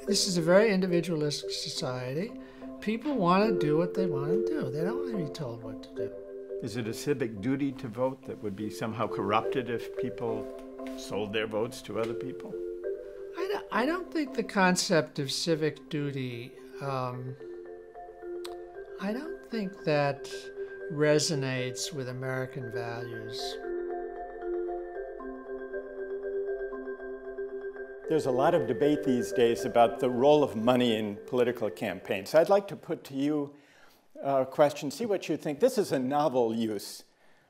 This is a very individualistic society. People want to do what they want to do. They don't want to be told what to do. Is it a civic duty to vote that would be somehow corrupted if people sold their votes to other people? I don't think the concept of civic duty, I don't think that resonates with American values. There's a lot of debate these days about the role of money in political campaigns. I'd like to put to you a question, see what you think. This is a novel use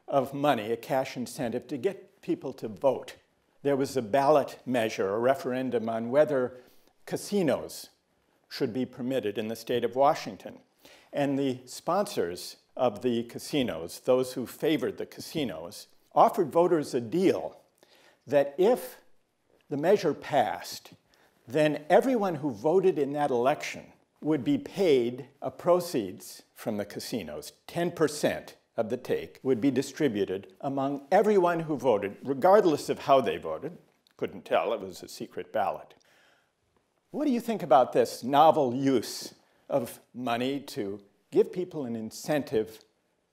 of money, a cash incentive, to get people to vote. There was a ballot measure, a referendum on whether casinos should be permitted in the state of Washington. And the sponsors of the casinos, those who favored the casinos, offered voters a deal that if the measure passed, then everyone who voted in that election would be paid proceeds from the casinos. 10% of the take would be distributed among everyone who voted, regardless of how they voted. Couldn't tell, it was a secret ballot. What do you think about this novel use of money to give people an incentive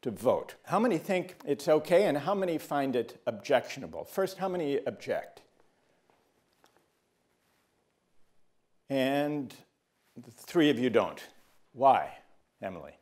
to vote? How many think it's okay and how many find it objectionable? First, how many object? And the three of you don't. Why, Emily?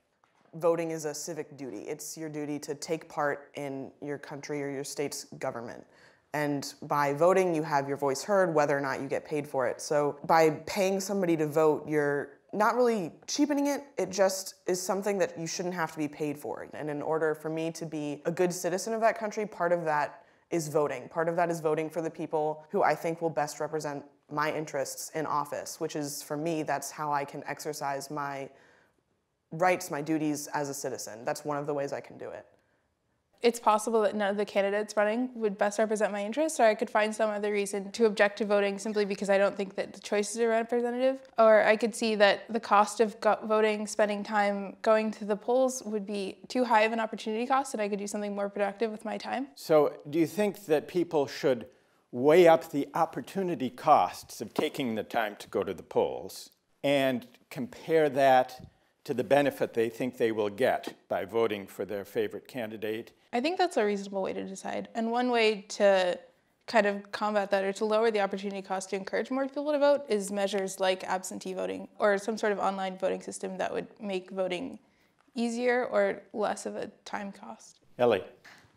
Voting is a civic duty. It's your duty to take part in your country or your state's government. And by voting, you have your voice heard, whether or not you get paid for it. So by paying somebody to vote, you're not really cheapening it. It just is something that you shouldn't have to be paid for. And in order for me to be a good citizen of that country, part of that is voting. Part of that is voting for the people who I think will best represent my interests in office, which is, for me, that's how I can exercise my rights, my duties as a citizen. That's one of the ways I can do it. It's possible that none of the candidates running would best represent my interests, or I could find some other reason to object to voting simply because I don't think that the choices are representative. Or I could see that the cost of voting, spending time going to the polls would be too high of an opportunity cost, and I could do something more productive with my time. So do you think that people should weigh up the opportunity costs of taking the time to go to the polls and compare that to the benefit they think they will get by voting for their favorite candidate? I think that's a reasonable way to decide. And one way to kind of combat that or to lower the opportunity cost to encourage more people to vote is measures like absentee voting or some sort of online voting system that would make voting easier or less of a time cost. Ellie?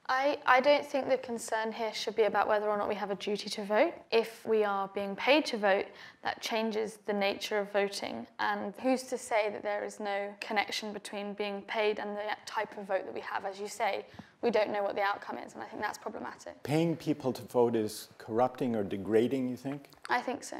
I don't think the concern here should be about whether or not we have a duty to vote. If we are being paid to vote, that changes the nature of voting. And who's to say that there is no connection between being paid and the type of vote that we have? As you say, we don't know what the outcome is, and I think that's problematic. Paying people to vote is corrupting or degrading, you think? I think so.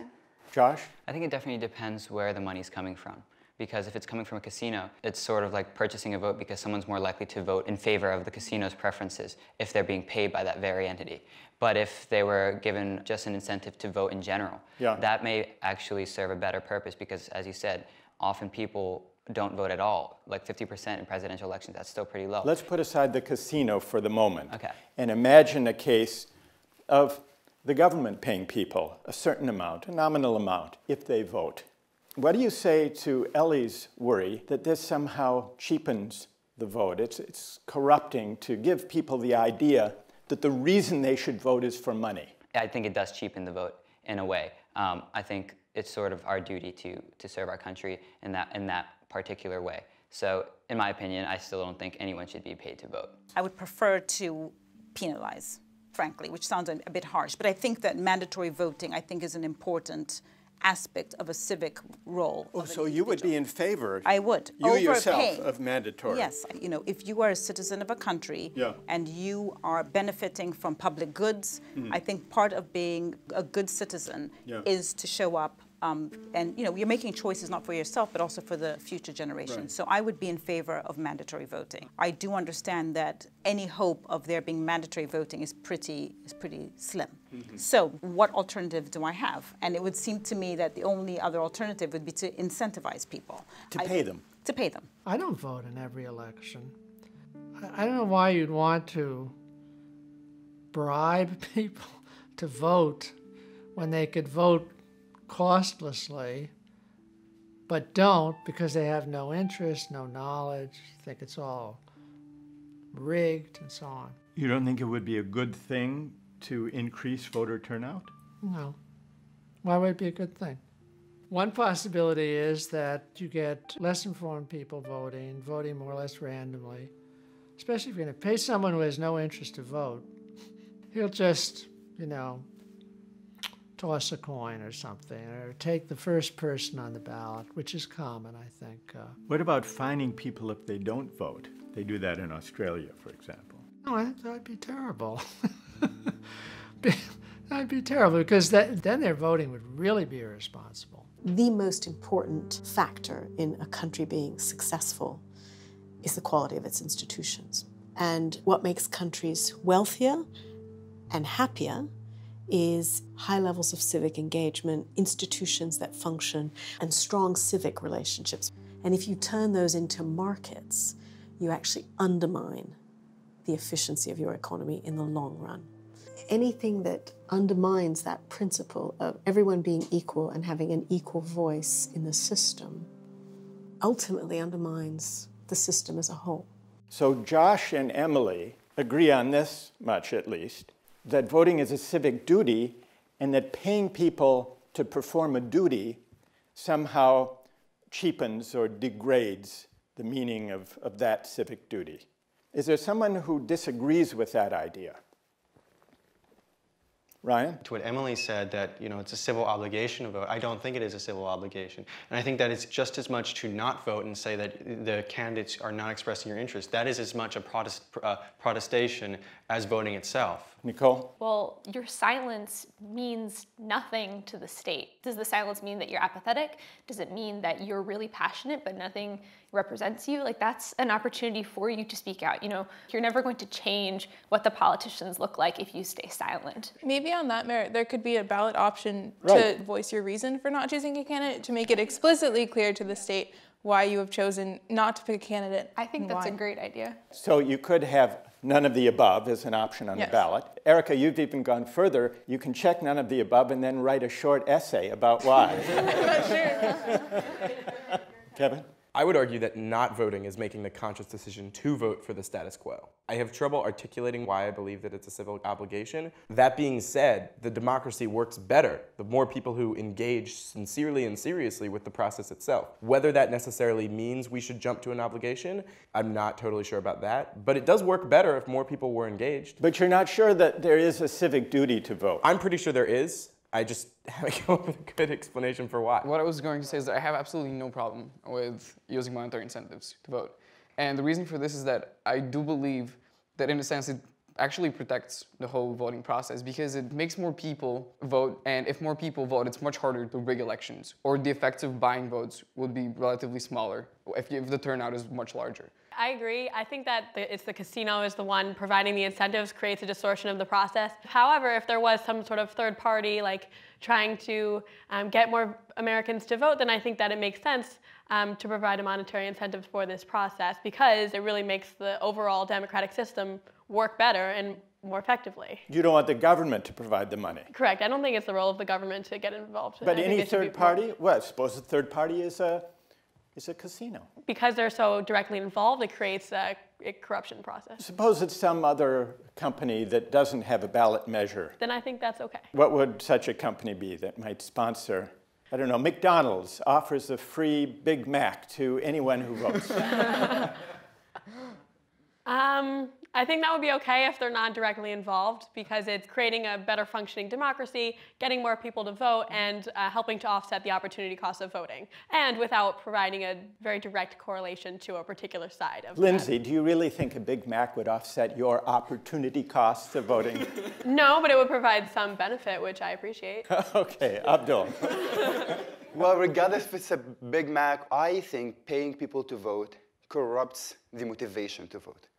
Josh? I think it definitely depends where the money's coming from. Because if it's coming from a casino, it's sort of like purchasing a vote because someone's more likely to vote in favor of the casino's preferences if they're being paid by that very entity. But if they were given just an incentive to vote in general, that may actually serve a better purpose because, as you said, often people don't vote at all. Like 50% in presidential elections, that's still pretty low. Let's put aside the casino for the moment. Okay. And imagine a case of the government paying people a certain amount, a nominal amount, if they vote. What do you say to Ellie's worry that this somehow cheapens the vote? It's corrupting to give people the idea that the reason they should vote is for money. I think it does cheapen the vote in a way. I think it's sort of our duty to serve our country in that particular way. So in my opinion, I still don't think anyone should be paid to vote. I would prefer to penalize, frankly, which sounds a bit harsh, but I think that mandatory voting, I think, is an important aspect of a civic role. Oh, so you would be in favor? I would. You yourself of mandatory? Yes. You know, if you are a citizen of a country and you are benefiting from public goods, I think part of being a good citizen is to show up and, you know, you're making choices not for yourself, but also for the future generations. Right. So I would be in favor of mandatory voting. I do understand that any hope of there being mandatory voting is pretty slim. So what alternative do I have? And it would seem to me that the only other alternative would be to incentivize people. To pay them. To pay them. I don't vote in every election. I don't know why you'd want to bribe people to vote when they could vote costlessly, but don't because they have no interest, no knowledge, think it's all rigged and so on. You don't think it would be a good thing to increase voter turnout? No. Why would it be a good thing? One possibility is that you get less informed people voting more or less randomly, especially if you're going to pay someone who has no interest to vote. He'll just, toss a coin or something, or take the first person on the ballot, which is common, I think. What about fining people if they don't vote? They do that in Australia, for example. No, I think that'd be terrible. That'd be terrible, because then their voting would really be irresponsible. The most important factor in a country being successful is the quality of its institutions. And what makes countries wealthier and happier is high levels of civic engagement, institutions that function, and strong civic relationships. And if you turn those into markets, you actually undermine the efficiency of your economy in the long run. Anything that undermines that principle of everyone being equal and having an equal voice in the system ultimately undermines the system as a whole. So Josh and Emily agree on this much, at least, that voting is a civic duty and that paying people to perform a duty somehow cheapens or degrades the meaning of that civic duty. Is there someone who disagrees with that idea? Ryan? To what Emily said, that it's a civil obligation to vote, I don't think it is a civil obligation. And I think that it's just as much to not vote and say that the candidates are not expressing your interest. That is as much a protestation as voting itself. Nicole? Well, your silence means nothing to the state. Does the silence mean that you're apathetic? Does it mean that you're really passionate but nothing represents you? Like, that's an opportunity for you to speak out. You're never going to change what the politicians look like if you stay silent. Maybe on that merit, there could be a ballot option Right. to voice your reason for not choosing a candidate, to make it explicitly clear to the state why you have chosen not to pick a candidate. I think that's a great idea. So you could have none of the above as an option on the ballot. Erica, you've even gone further. You can check none of the above and then write a short essay about why. I'm not sure. Kevin? I would argue that not voting is making the conscious decision to vote for the status quo. I have trouble articulating why I believe that it's a civil obligation. That being said, the democracy works better the more people who engage sincerely and seriously with the process itself. Whether that necessarily means we should jump to an obligation, I'm not totally sure about that. But it does work better if more people were engaged. But you're not sure that there is a civic duty to vote. I'm pretty sure there is. I just haven't come up with a good explanation for why. What I was going to say is that I have absolutely no problem with using monetary incentives to vote. And the reason for this is that I do believe that in a sense it actually protects the whole voting process because it makes more people vote, and if more people vote, it's much harder to rig elections, or the effects of buying votes would be relatively smaller if the turnout is much larger. I agree. I think that it's the casino is the one providing the incentives creates a distortion of the process. However, if there was some sort of third party like trying to get more Americans to vote, then I think that it makes sense to provide a monetary incentive for this process because it really makes the overall democratic system work better and more effectively. You don't want the government to provide the money. Correct. I don't think it's the role of the government to get involved. But any third party? Well, suppose the third party is a casino. Because they're so directly involved, it creates a corruption process. Suppose it's some other company that doesn't have a ballot measure. Then I think that's okay. What would such a company be that might sponsor, I don't know, McDonald's offers a free Big Mac to anyone who votes? I think that would be okay if they're not directly involved because it's creating a better functioning democracy, getting more people to vote, and helping to offset the opportunity cost of voting, and without providing a very direct correlation to a particular side of Lindsay, do you really think a Big Mac would offset your opportunity costs of voting? No, but it would provide some benefit, which I appreciate. Okay, Abdul. Well, regardless if it's a Big Mac, I think paying people to vote corrupts the motivation to vote.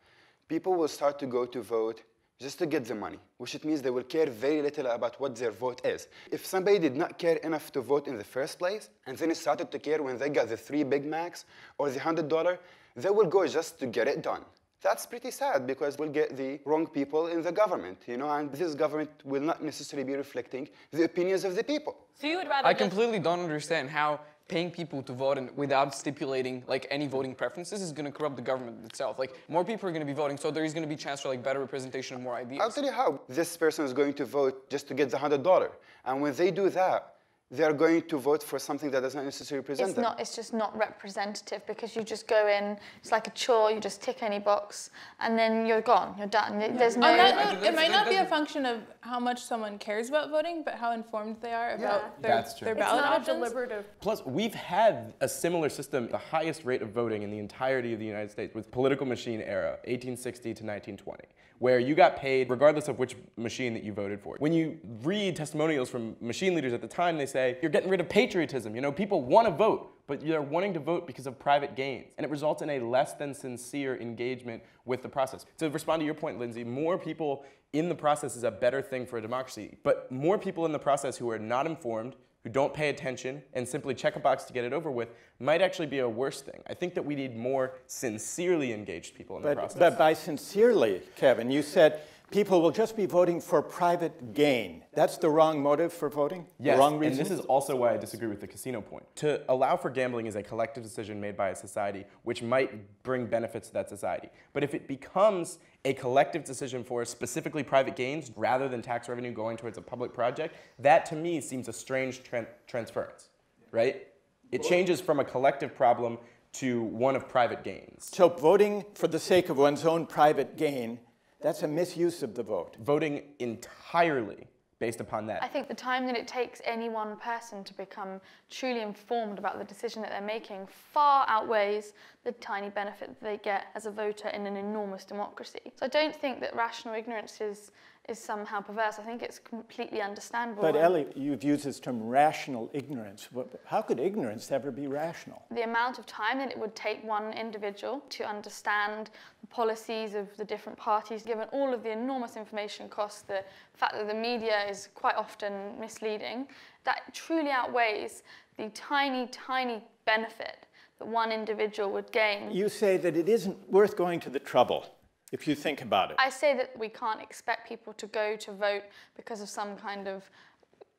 People will start to go to vote just to get the money, which means they will care very little about what their vote is. If somebody did not care enough to vote in the first place, and then started to care when they got the 3 Big Macs or the $100, they will go just to get it done. That's pretty sad because we'll get the wrong people in the government, and this government will not necessarily be reflecting the opinions of the people. So you would rather I completely don't understand how paying people to vote and without stipulating like any voting preferences is going to corrupt the government itself. Like more people are going to be voting, so there is going to be a chance for like better representation of more ideas. I'll tell you how. This person is going to vote just to get the $100, and when they do that, they're going to vote for something that doesn't necessarily represent them. It's just not representative because you just go in, it's like a chore, you just tick any box, and then you're gone, you're done. There's no... On that note, it might not be a function of how much someone cares about voting, but how informed they are about their ballot options. It's not deliberative. Plus, we've had a similar system, the highest rate of voting in the entirety of the United States with political machine era, 1860 to 1920. Where you got paid regardless of which machine that you voted for. When you read testimonials from machine leaders at the time, they say, you're getting rid of patriotism. People want to vote, but they're wanting to vote because of private gains. And it results in a less than sincere engagement with the process. To respond to your point, Lindsay, more people in the process is a better thing for a democracy. But more people in the process who are not informed, who don't pay attention, and simply check a box to get it over with, might actually be a worse thing. I think that we need more sincerely engaged people in the process. But by sincerely, Kevin, you said people will just be voting for private gain. That's the wrong motive for voting? Yes, the wrong reason? And this is also why I disagree with the casino point. To allow for gambling is a collective decision made by a society which might bring benefits to that society. But if it becomes a collective decision for specifically private gains rather than tax revenue going towards a public project, that to me seems a strange transference, right? It changes from a collective problem to one of private gains. So voting for the sake of one's own private gain, that's a misuse of the vote. Voting entirely based upon that. I think the time that it takes any one person to become truly informed about the decision that they're making far outweighs the tiny benefit that they get as a voter in an enormous democracy. So I don't think that rational ignorance is somehow perverse. I think it's completely understandable. But Ellie, you've used this term rational ignorance. How could ignorance ever be rational? The amount of time that it would take one individual to understand the policies of the different parties, given all of the enormous information costs, the fact that the media is quite often misleading, that truly outweighs the tiny, tiny benefit that one individual would gain. You say that it isn't worth going to the trouble, if you think about it. I say that we can't expect people to go to vote because of some kind of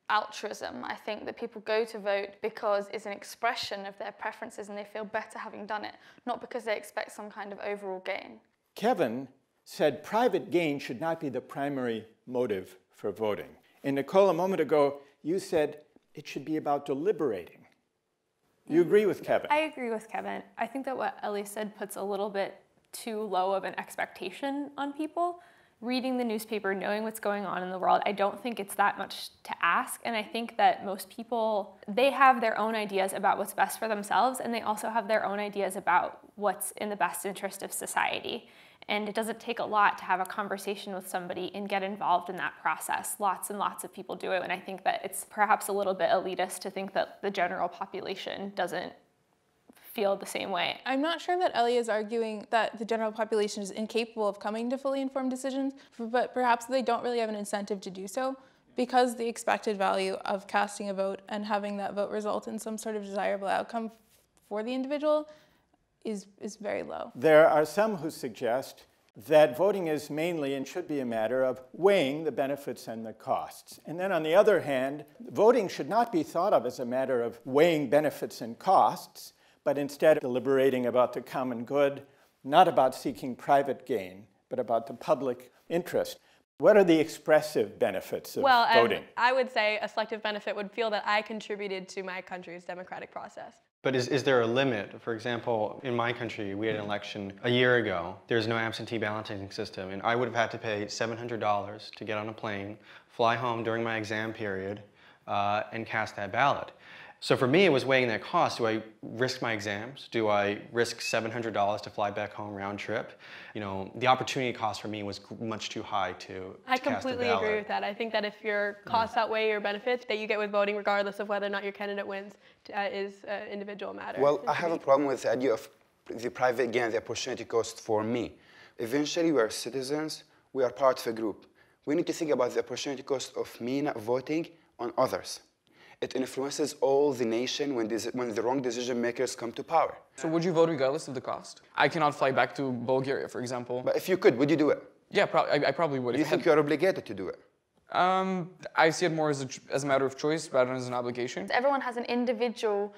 altruism. I think that people go to vote because it's an expression of their preferences and they feel better having done it, not because they expect some kind of overall gain. Kevin said private gain should not be the primary motive for voting. And Nicole, a moment ago, you said it should be about deliberating. You agree with Kevin? I agree with Kevin. I think that what Ellie said puts a little bit too low of an expectation on people. Reading the newspaper, knowing what's going on in the world, I don't think it's that much to ask. And I think that most people, they have their own ideas about what's best for themselves, and they also have their own ideas about what's in the best interest of society. And it doesn't take a lot to have a conversation with somebody and get involved in that process. Lots and lots of people do it, and I think that it's perhaps a little bit elitist to think that the general population doesn't feel the same way. I'm not sure that Ellie is arguing that the general population is incapable of coming to fully informed decisions, but perhaps they don't really have an incentive to do so because the expected value of casting a vote and having that vote result in some sort of desirable outcome for the individual is very low. There are some who suggest that voting is mainly and should be a matter of weighing the benefits and the costs. And then on the other hand, voting should not be thought of as a matter of weighing benefits and costs, but instead deliberating about the common good, not about seeking private gain, but about the public interest. What are the expressive benefits of voting? I would say a selective benefit would feel that I contributed to my country's democratic process. But is there a limit? For example, in my country, we had an election a year ago. There's no absentee balloting system, and I would have had to pay $700 to get on a plane, fly home during my exam period, and cast that ballot. So for me, it was weighing that cost. Do I risk my exams? Do I risk $700 to fly back home round trip? The opportunity cost for me was much too high to I completely agree with that. I think that if your costs outweigh your benefits that you get with voting, regardless of whether or not your candidate wins, is an individual matter. Well, I have a problem with the idea of the private gain, the opportunity cost for me. Eventually, we are citizens. We are part of a group. We need to think about the opportunity cost of me not voting on others. It influences all the nation when the wrong decision makers come to power. So would you vote regardless of the cost? I cannot fly back to Bulgaria, for example. But if you could, would you do it? Yeah, I probably would. Do you think you're obligated to do it? I see it more as a matter of choice rather than as an obligation. Everyone has an individual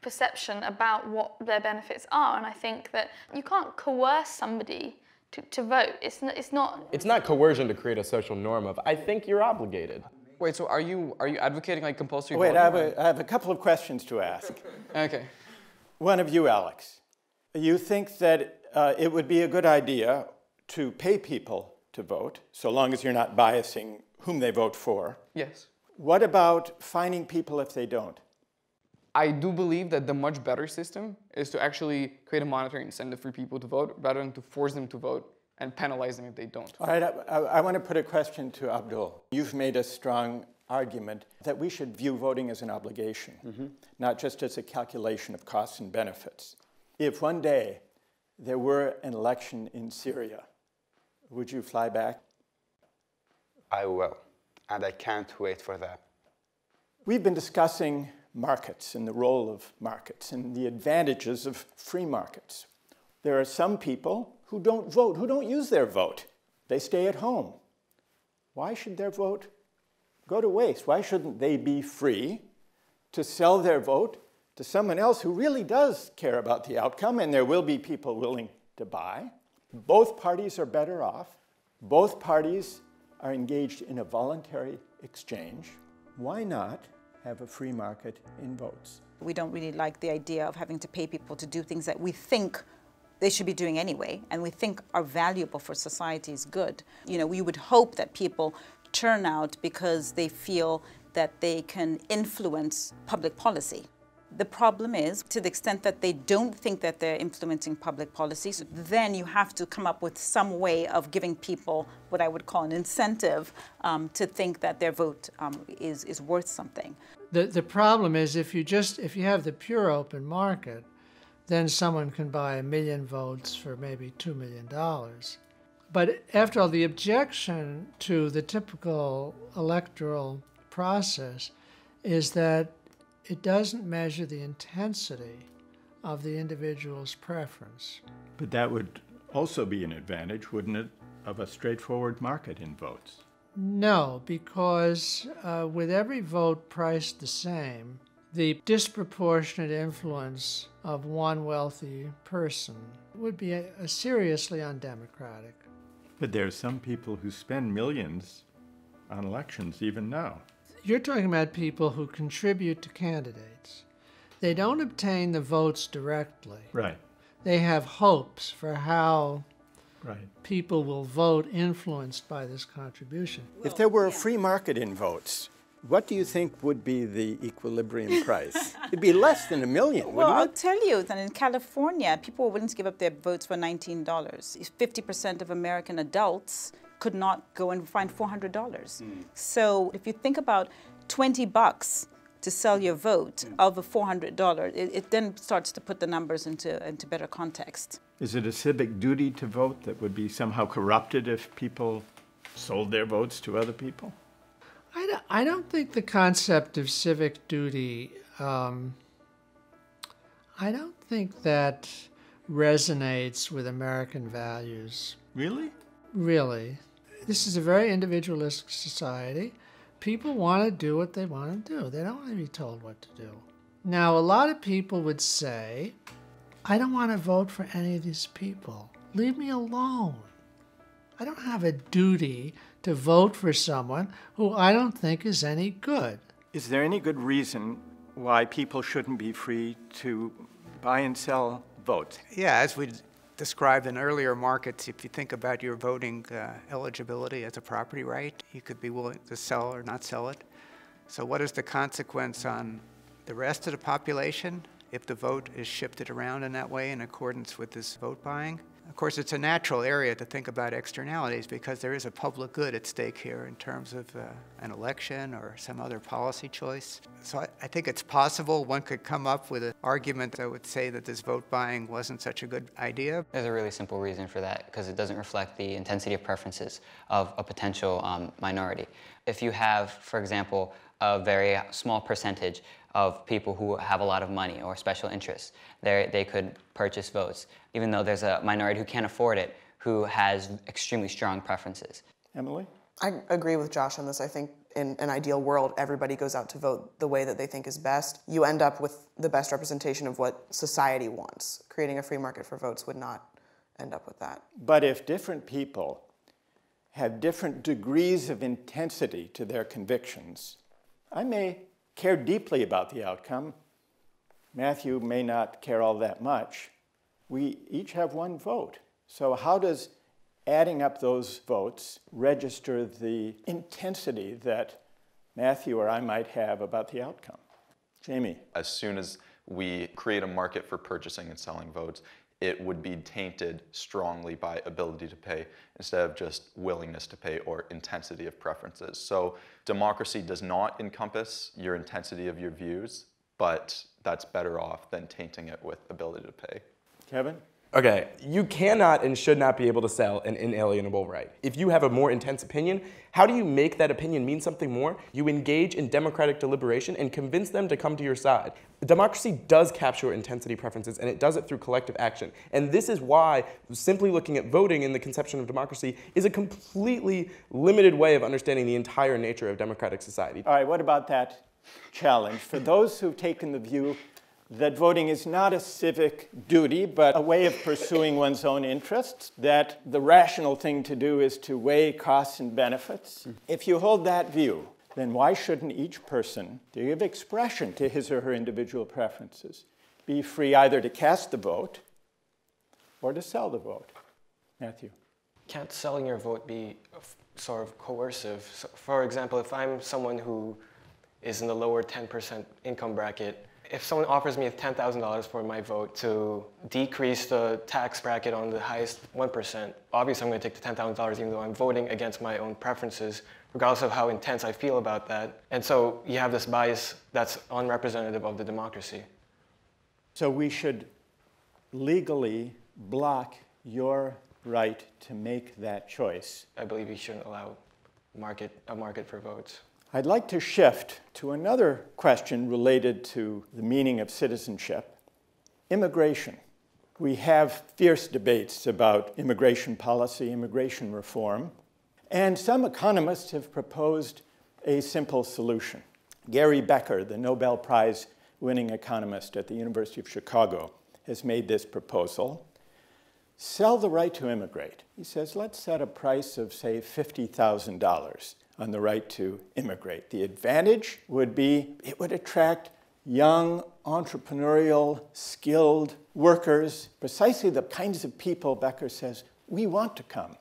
perception about what their benefits are, and I think that you can't coerce somebody to vote. It's not. It's not coercion to create a social norm of, I think you're obligated. Wait, so are you advocating like compulsory Wait, voting? I have a couple of questions to ask. Okay. One of you, Alex. You think that it would be a good idea to pay people to vote, so long as you're not biasing whom they vote for. Yes. What about fining people if they don't? I do believe that the much better system is to actually create a monetary incentive for people to vote rather than to force them to vote and penalize them if they don't. All right, I want to put a question to Abdul. You've made a strong argument that we should view voting as an obligation, not just as a calculation of costs and benefits. If one day there were an election in Syria, would you fly back? I will, and I can't wait for that. We've been discussing markets and the role of markets and the advantages of free markets. There are some people who don't vote, who don't use their vote. They stay at home. Why should their vote go to waste? Why shouldn't they be free to sell their vote to someone else who really does care about the outcome, and there will be people willing to buy? Both parties are better off. Both parties are engaged in a voluntary exchange. Why not have a free market in votes? We don't really like the idea of having to pay people to do things that we think they should be doing anyway, and we think are valuable for society's good. You know, we would hope that people turn out because they feel that they can influence public policy. The problem is, to the extent that they don't think that they're influencing public policies, then you have to come up with some way of giving people what I would call an incentive to think that their vote is worth something. The problem is if you have the pure open market, then someone can buy 1 million votes for maybe $2 million. But after all, the objection to the typical electoral process is that it doesn't measure the intensity of the individual's preference. But that would also be an advantage, wouldn't it, of a straightforward market in votes? No, because with every vote priced the same, the disproportionate influence of one wealthy person would be seriously undemocratic. But there are some people who spend millions on elections even now. You're talking about people who contribute to candidates. They don't obtain the votes directly. Right. They have hopes for how people will vote influenced by this contribution. If there were a free market in votes, what do you think would be the equilibrium price? It'd be less than $1 million, wouldn't Well, I'll it? tell you that in California, people were willing to give up their votes for $19. 50% of American adults could not go and find $400. So if you think about $20 to sell your vote of a $400, it then starts to put the numbers into better context. Is it a civic duty to vote that would be somehow corrupted if people sold their votes to other people? I don't think the concept of civic duty, I don't think that resonates with American values. Really? Really. This is a very individualistic society. People want to do what they want to do. They don't want to be told what to do. Now, a lot of people would say, I don't want to vote for any of these people. Leave me alone. I don't have a duty to vote for someone who I don't think is any good. Is there any good reason why people shouldn't be free to buy and sell votes? Yeah, as we described in earlier markets, if you think about your voting eligibility as a property right, you could be willing to sell or not sell it. So what is the consequence on the rest of the population if the vote is shifted around in that way in accordance with this vote buying? Of course, it's a natural area to think about externalities because there is a public good at stake here in terms of an election or some other policy choice. So I think it's possible one could come up with an argument that would say that this vote buying wasn't such a good idea. There's a really simple reason for that, because it doesn't reflect the intensity of preferences of a potential minority. If you have, for example, a very small percentage of people who have a lot of money or special interests. They could purchase votes, even though there's a minority who can't afford it, who has extremely strong preferences. Emily? I agree with Josh on this. I think in an ideal world, everybody goes out to vote the way that they think is best. You end up with the best representation of what society wants. Creating a free market for votes would not end up with that. But if different people have different degrees of intensity to their convictions, I may care deeply about the outcome. Matthew may not care all that much. We each have one vote. So how does adding up those votes register the intensity that Matthew or I might have about the outcome? Jamie? As soon as we create a market for purchasing and selling votes, it would be tainted strongly by ability to pay instead of just willingness to pay or intensity of preferences. So democracy does not encompass your intensity of your views, but that's better off than tainting it with ability to pay. Kevin? Okay, you cannot and should not be able to sell an inalienable right. If you have a more intense opinion, how do you make that opinion mean something more? You engage in democratic deliberation and convince them to come to your side. Democracy does capture intensity preferences, and it does it through collective action. And this is why simply looking at voting in the conception of democracy is a completely limited way of understanding the entire nature of democratic society. All right, what about that challenge? For those who've taken the view that voting is not a civic duty, but a way of pursuing one's own interests, that the rational thing to do is to weigh costs and benefits. If you hold that view, then why shouldn't each person, to give expression to his or her individual preferences, be free either to cast the vote or to sell the vote? Matthew? Can't selling your vote be sort of coercive? So, for example, if I'm someone who is in the lower 10% income bracket, if someone offers me $10,000 for my vote to decrease the tax bracket on the highest 1%, obviously I'm going to take the $10,000 even though I'm voting against my own preferences, regardless of how intense I feel about that. And so you have this bias that's unrepresentative of the democracy. So we should legally block your right to make that choice. I believe you shouldn't allow a market for votes. I'd like to shift to another question related to the meaning of citizenship, immigration. We have fierce debates about immigration policy, immigration reform, and some economists have proposed a simple solution. Gary Becker, the Nobel Prize winning economist at the University of Chicago, has made this proposal. Sell the right to immigrate. He says, let's set a price of, say, $50,000 on the right to immigrate. The advantage would be it would attract young, entrepreneurial, skilled workers, precisely the kinds of people, Becker says, we want to come.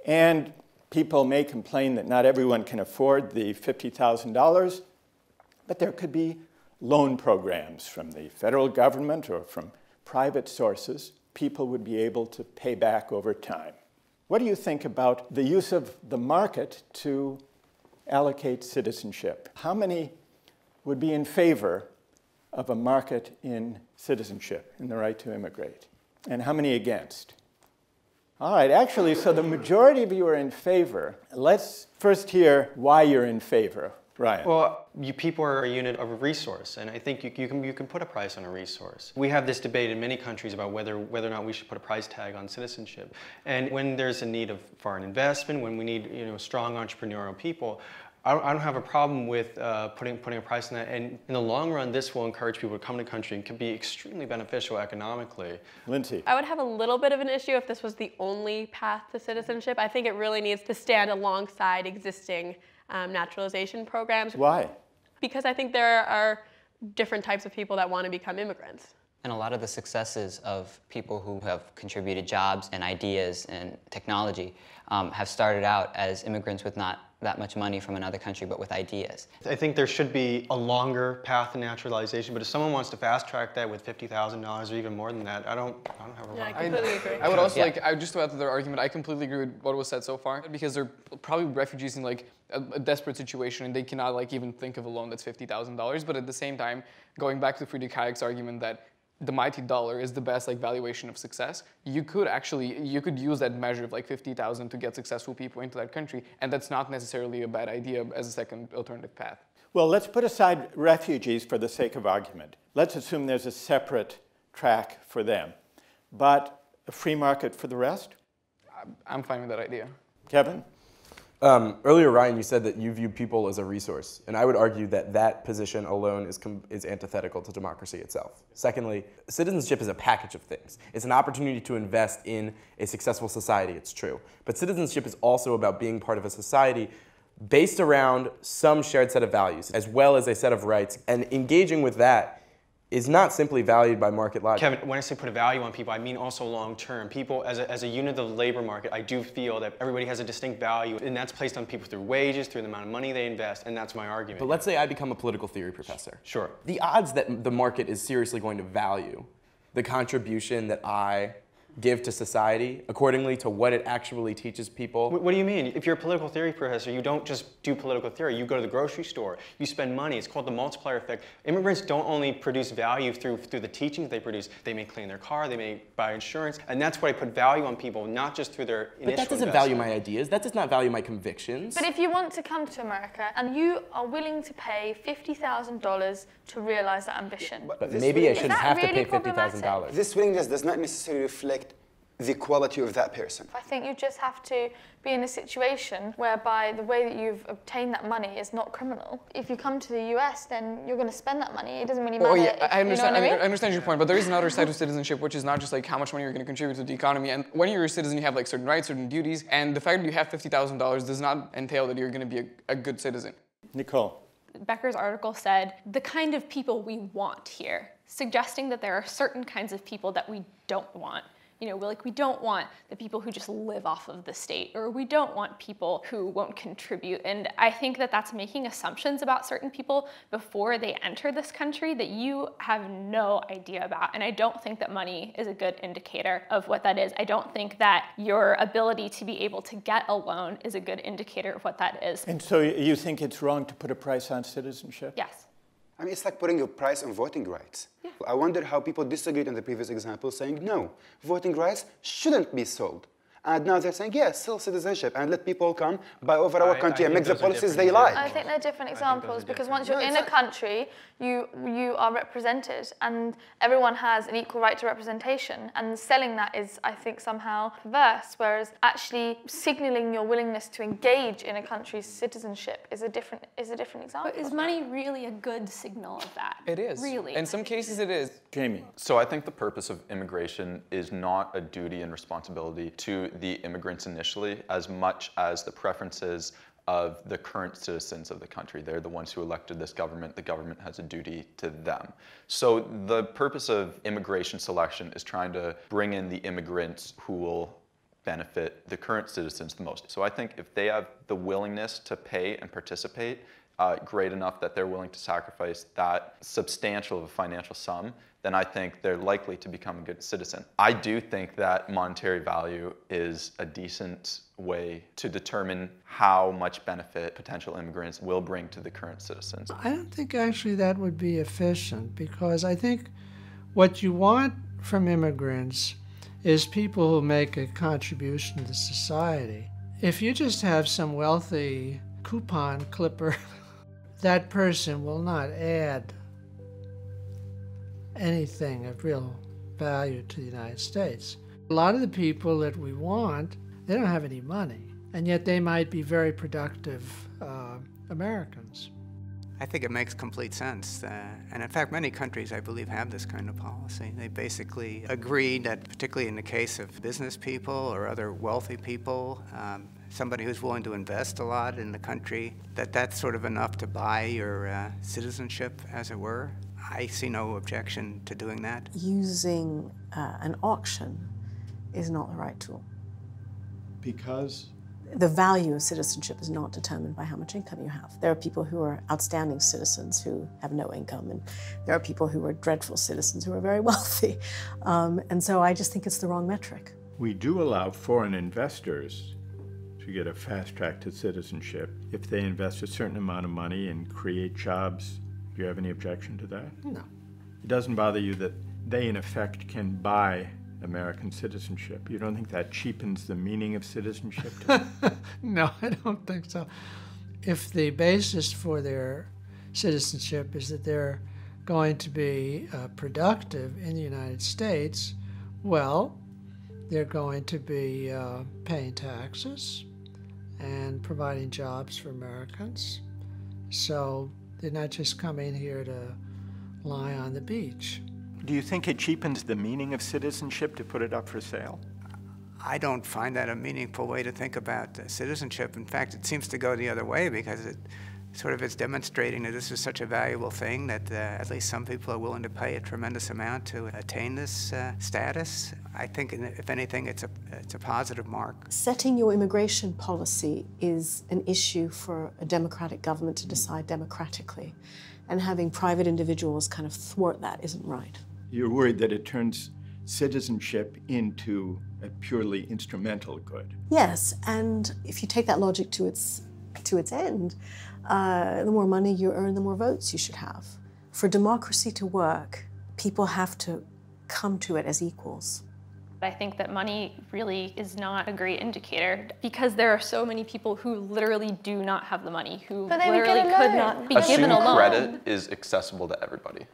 And people may complain that not everyone can afford the $50,000, but there could be loan programs from the federal government or from private sources. People would be able to pay back over time. What do you think about the use of the market to allocate citizenship? How many would be in favor of a market in citizenship, in the right to immigrate? And how many against? All right, actually, so the majority of you are in favor. Let's first hear why you're in favor. Ryan. Well, people are a unit of a resource, and I think you can put a price on a resource. We have this debate in many countries about whether or not we should put a price tag on citizenship. And when there's a need of foreign investment, when we need strong entrepreneurial people, I don't have a problem with putting a price on that. And in the long run, this will encourage people to come to the country and can be extremely beneficial economically. Lindsay. I would have a little bit of an issue if this was the only path to citizenship. I think it really needs to stand alongside existing naturalization programs. Why? Because I think there are different types of people that want to become immigrants. And a lot of the successes of people who have contributed jobs and ideas and technology have started out as immigrants with not that much money from another country, but with ideas. I think there should be a longer path to naturalization, but if someone wants to fast track that with $50,000 or even more than that, I don't have a problem. Yeah, I completely agree. I would also just to add to their argument, I completely agree with what was said so far, because they're probably refugees in like a desperate situation and they cannot like even think of a loan that's $50,000. But at the same time, going back to Friedrich Hayek's argument that the mighty dollar is the best like valuation of success, you could use that measure of like 50,000 to get successful people into that country, and that's not necessarily a bad idea as a second alternative path. Well, let's put aside refugees for the sake of argument. Let's assume there's a separate track for them, but a free market for the rest? I'm fine with that idea. Kevin? Earlier, Ryan, you said that you view people as a resource, and I would argue that that position alone is antithetical to democracy itself. Secondly, citizenship is a package of things. It's an opportunity to invest in a successful society, it's true. But citizenship is also about being part of a society based around some shared set of values, as well as a set of rights, and engaging with that is not simply valued by market logic. Kevin, when I say put a value on people, I mean also long term. People, as a unit of the labor market, I do feel that everybody has a distinct value, and that's placed on people through wages, through the amount of money they invest, and that's my argument. But let's say I become a political theory professor. Sure. The odds that the market is seriously going to value the contribution that I give to society accordingly to what it actually teaches people. What do you mean? If you're a political theory professor, you don't just do political theory. You go to the grocery store. You spend money. It's called the multiplier effect. Immigrants don't only produce value through the teachings they produce. They may clean their car. They may buy insurance. And that's why I put value on people, not just through their initial But that doesn't value my ideas. That does not value my convictions. But if you want to come to America and you are willing to pay $50,000 to realize that ambition. But maybe I shouldn't have to really pay $50,000. This willingness does not necessarily reflect the quality of that person. I think you just have to be in a situation whereby the way that you've obtained that money is not criminal. If you come to the US, then you're going to spend that money. It doesn't really matter. Oh yeah, I understand. You know what I mean? I understand your point, but there is another side of citizenship, which is not just like how much money you're going to contribute to the economy. And when you're a citizen, you have like certain rights, certain duties, and the fact that you have $50,000 does not entail that you're going to be a good citizen. Nicole. Becker's article said the kind of people we want here, suggesting that there are certain kinds of people that we don't want. You know, we don't want the people who just live off of the state, or we don't want people who won't contribute. And I think that that's making assumptions about certain people before they enter this country that you have no idea about. And I don't think that money is a good indicator of what that is. I don't think that your ability to be able to get a loan is a good indicator of what that is. And so you think it's wrong to put a price on citizenship? Yes. I mean, it's like putting a price on voting rights. Yeah. I wonder how people disagreed in the previous example, saying, no, voting rights shouldn't be sold. And now they're saying, yes, sell citizenship and let people come buy over our country and make the policies they like. I think they're different examples because once you're in a country, you are represented and everyone has an equal right to representation. And selling that is, I think, somehow perverse, whereas actually signaling your willingness to engage in a country's citizenship is a different example. But is money really a good signal of that? It is. Really? In some cases it is. Jamie. So I think the purpose of immigration is not a duty and responsibility to the immigrants initially as much as the preferences of the current citizens of the country. They're the ones who elected this government. The government has a duty to them. So the purpose of immigration selection is trying to bring in the immigrants who will benefit the current citizens the most. So I think if they have the willingness to pay and participate, great enough that they're willing to sacrifice that substantial of a financial sum, then I think they're likely to become a good citizen. I do think that monetary value is a decent way to determine how much benefit potential immigrants will bring to the current citizens. I don't think actually that would be efficient because I think what you want from immigrants is people who make a contribution to society. If you just have some wealthy coupon clipper, that person will not add anything of real value to the United States. A lot of the people that we want, they don't have any money, and yet they might be very productive Americans. I think it makes complete sense. And in fact, many countries, I believe, have this kind of policy. They basically agree that, particularly in the case of business people or other wealthy people, somebody who's willing to invest a lot in the country, that's sort of enough to buy your citizenship, as it were. I see no objection to doing that. Using an auction is not the right tool. Because? The value of citizenship is not determined by how much income you have. There are people who are outstanding citizens who have no income, and there are people who are dreadful citizens who are very wealthy. And so I just think it's the wrong metric. We do allow foreign investors to get a fast track to citizenship if they invest a certain amount of money and create jobs. Do you have any objection to that? No. It doesn't bother you that they, in effect, can buy American citizenship? You don't think that cheapens the meaning of citizenship? No, I don't think so. If the basis for their citizenship is that they're going to be productive in the United States, well, they're going to be paying taxes and providing jobs for Americans. So they're not just coming here to lie on the beach. Do you think it cheapens the meaning of citizenship to put it up for sale? I don't find that a meaningful way to think about citizenship. In fact, it seems to go the other way because it sort of is demonstrating that this is such a valuable thing that at least some people are willing to pay a tremendous amount to attain this status. I think, if anything, it's a positive mark. Setting your immigration policy is an issue for a democratic government to decide democratically, and having private individuals kind of thwart that isn't right. You're worried that it turns citizenship into a purely instrumental good. Yes, and if you take that logic to its end, the more money you earn, the more votes you should have. For democracy to work, people have to come to it as equals. I think that money really is not a great indicator because there are so many people who literally do not have the money, who literally could not be given a loan. Credit is accessible to everybody.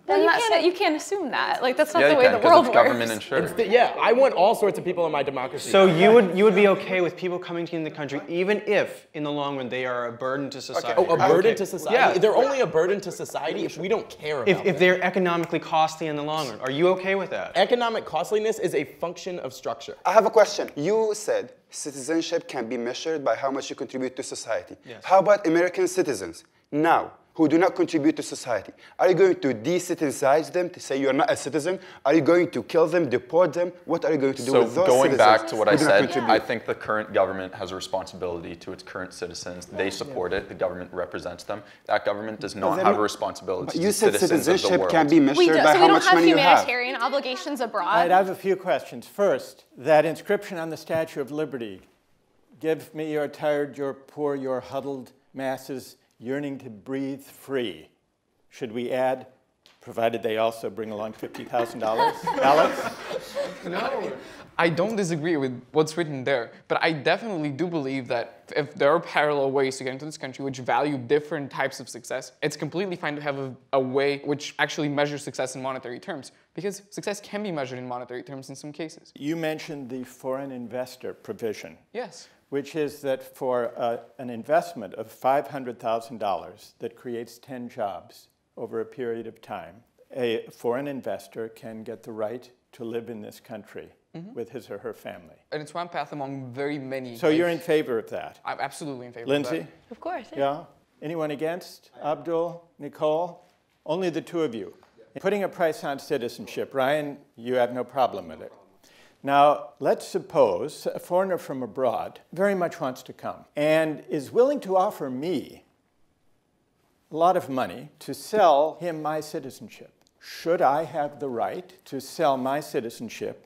Well, you can't assume that. Like, that's not Yeah, the you way can, the 'cause world it's works. government insured. Yeah, I want all sorts of people in my democracy. So you would be okay with people coming to you in the country, even if, in the long run, they are a burden to society? Oh, a burden to society? Yeah. They're only a burden to society if we don't care about If they're economically costly in the long run. Are you okay with that? Economic costliness is a function of structure. I have a question. You said citizenship can be measured by how much you contribute to society. Yes. How about American citizens now who do not contribute to society? Are you going to desensitize them to say you're not a citizen? Are you going to kill them, deport them? What are you going to do with those So going citizens back to what I who do not said, contribute? I think the current government has a responsibility to its current citizens. They support it. The government represents them. That government does not have a responsibility You to said citizens of the citizenship world. can be measured by how much money you have. So we don't have humanitarian obligations abroad? All right, I have a few questions. First, that inscription on the Statue of Liberty, give me your tired, your poor, your huddled masses yearning to breathe free. Should we add, provided they also bring along $50,000? Alex? No, I don't disagree with what's written there, but I definitely do believe that if there are parallel ways to get into this country which value different types of success, it's completely fine to have a way which actually measures success in monetary terms, because success can be measured in monetary terms in some cases. You mentioned the foreign investor provision. Yes. Which is that for an investment of $500,000 that creates 10 jobs over a period of time, a foreign investor can get the right to live in this country with his or her family. And it's one path among very many. So you're in favor of that? I'm absolutely in favor Lindsay? of that. Of course. Yeah? Anyone against? Abdul? Nicole? Only the two of you. Putting a price on citizenship. Ryan, you have no problem with it. Now, let's suppose a foreigner from abroad very much wants to come and is willing to offer me a lot of money to sell him my citizenship. Should I have the right to sell my citizenship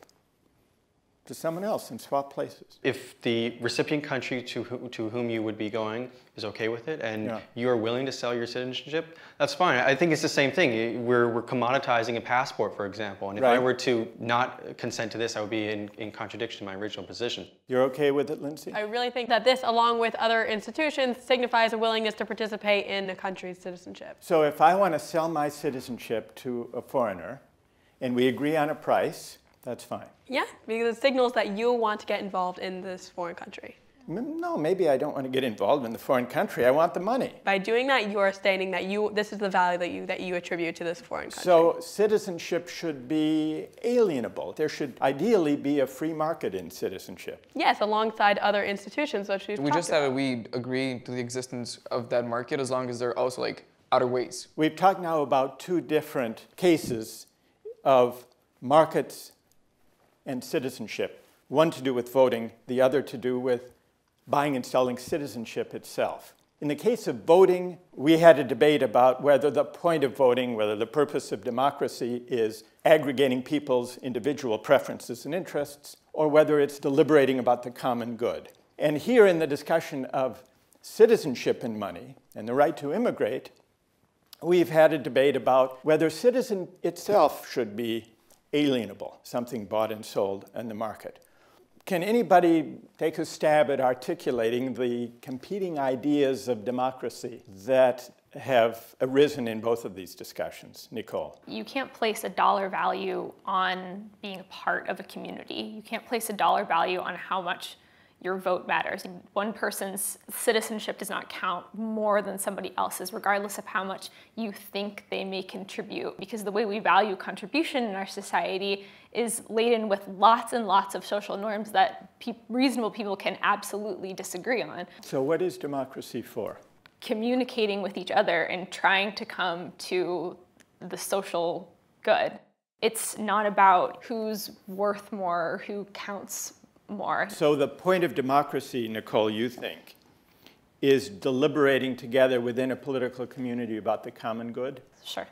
to someone else and swap places? If the recipient country to whom you would be going is okay with it and you are willing to sell your citizenship, that's fine. I think it's the same thing. We're commoditizing a passport, for example. And if I were to not consent to this, I would be in contradiction to my original position. You're okay with it, Lindsay? I really think that this, along with other institutions, signifies a willingness to participate in a country's citizenship. So if I want to sell my citizenship to a foreigner and we agree on a price, that's fine. Yeah, because it signals that you want to get involved in this foreign country. No, maybe I don't want to get involved in the foreign country. I want the money. By doing that, you are stating that this is the value that you attribute to this foreign country. So citizenship should be alienable. There should ideally be a free market in citizenship. Yes, alongside other institutions, which we've We just said that we agree to the existence of that market as long as there are also like other ways. We've talked now about two different cases of markets and citizenship. One to do with voting, the other to do with buying and selling citizenship itself. In the case of voting, we had a debate about whether the point of voting, whether the purpose of democracy is aggregating people's individual preferences and interests, or whether it's deliberating about the common good. And here in the discussion of citizenship and money and the right to immigrate, we've had a debate about whether citizen itself should be alienable, something bought and sold in the market. Can anybody take a stab at articulating the competing ideas of democracy that have arisen in both of these discussions. Nicole. You can't place a dollar value on being a part of a community. You can't place a dollar value on how much your vote matters. One person's citizenship does not count more than somebody else's, regardless of how much you think they may contribute, because the way we value contribution in our society is laden with lots and lots of social norms that reasonable people can absolutely disagree on. So what is democracy for? Communicating with each other and trying to come to the social good. It's not about who's worth more or who counts more. So the point of democracy, Nicole, you think, is deliberating together within a political community about the common good? Sure.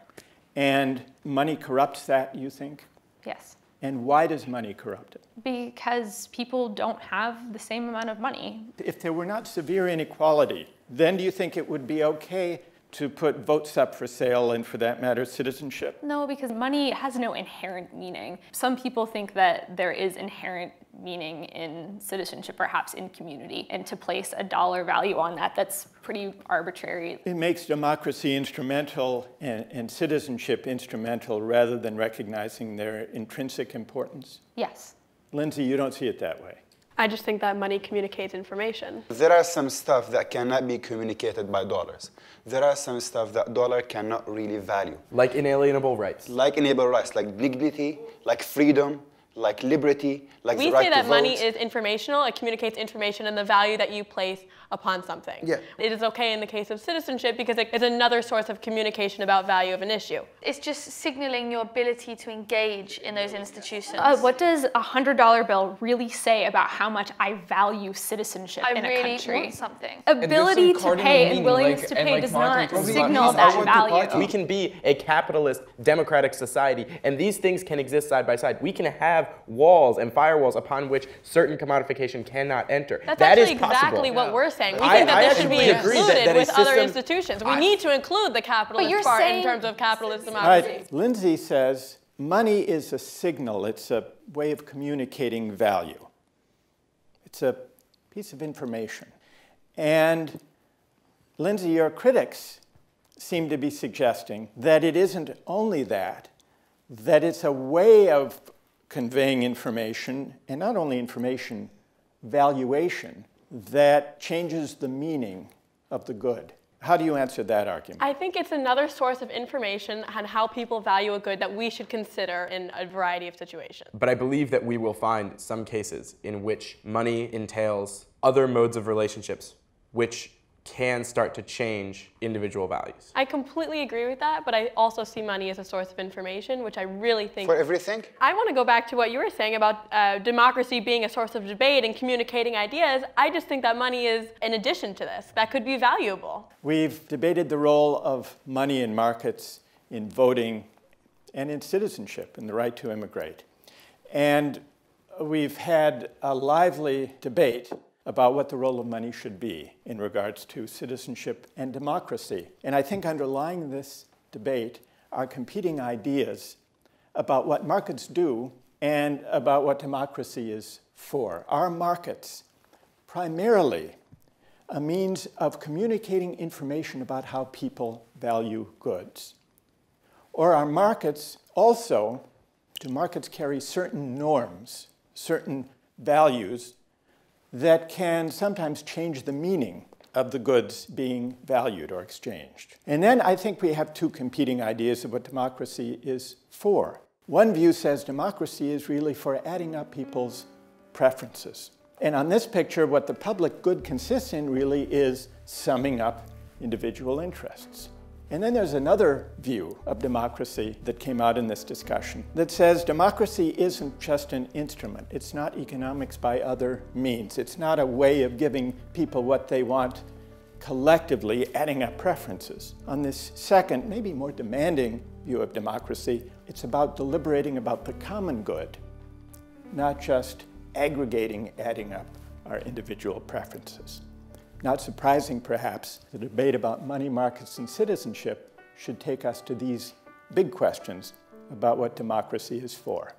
And money corrupts that, you think? Yes. And why does money corrupt it? Because people don't have the same amount of money. If there were not severe inequality, then do you think it would be okay to put votes up for sale and, for that matter, citizenship? No, because money has no inherent meaning. Some people think that there is inherent meaning in citizenship, perhaps in community, and to place a dollar value on that, that's pretty arbitrary. It makes democracy instrumental and citizenship instrumental rather than recognizing their intrinsic importance? Yes. Lindsay, you don't see it that way. I just think that money communicates information. There are some stuff that cannot be communicated by dollars. There are some stuff that dollar cannot really value. Like inalienable rights. Like inalienable rights, like dignity, like freedom, like liberty, like the right to vote. We say that money is informational. It communicates information and the value that you place upon something. Yeah. It is okay in the case of citizenship because it is another source of communication about value of an issue. It's just signaling your ability to engage in those institutions. What does a $100 bill really say about how much I value citizenship in a country? I really want something. Ability to pay and willingness to pay does not signal that value. We can be a capitalist, democratic society, and these things can exist side by side. We can have walls and firewalls upon which certain commodification cannot enter. That's that actually is possible. exactly what we're saying. We think that this should be included with other institutions. We need to include the capitalist part in terms of capitalist democracy. All right. Lindsay says money is a signal. It's a way of communicating value. It's a piece of information. And Lindsay, your critics seem to be suggesting that it isn't only that it's a way of conveying information, and not only information, valuation, that changes the meaning of the good. How do you answer that argument? I think it's another source of information on how people value a good that we should consider in a variety of situations. But I believe that we will find some cases in which money entails other modes of relationships which can start to change individual values. I completely agree with that, but I also see money as a source of information, which I really think... For everything? I want to go back to what you were saying about democracy being a source of debate and communicating ideas. I just think that money is an addition to this. That could be valuable. We've debated the role of money in markets, in voting, and in citizenship, and the right to immigrate. And we've had a lively debate about what the role of money should be in regards to citizenship and democracy. And I think underlying this debate are competing ideas about what markets do and about what democracy is for. Are markets primarily a means of communicating information about how people value goods? Or are markets also, do markets carry certain norms, certain values that can sometimes change the meaning of the goods being valued or exchanged? And then I think we have two competing ideas of what democracy is for. One view says democracy is really for adding up people's preferences. And on this picture, what the public good consists in really is summing up individual interests. And then there's another view of democracy that came out in this discussion that says democracy isn't just an instrument. It's not economics by other means. It's not a way of giving people what they want collectively, adding up preferences. On this second, maybe more demanding view of democracy, it's about deliberating about the common good, not just aggregating, adding up our individual preferences. Not surprising, perhaps, the debate about money markets and citizenship should take us to these big questions about what democracy is for.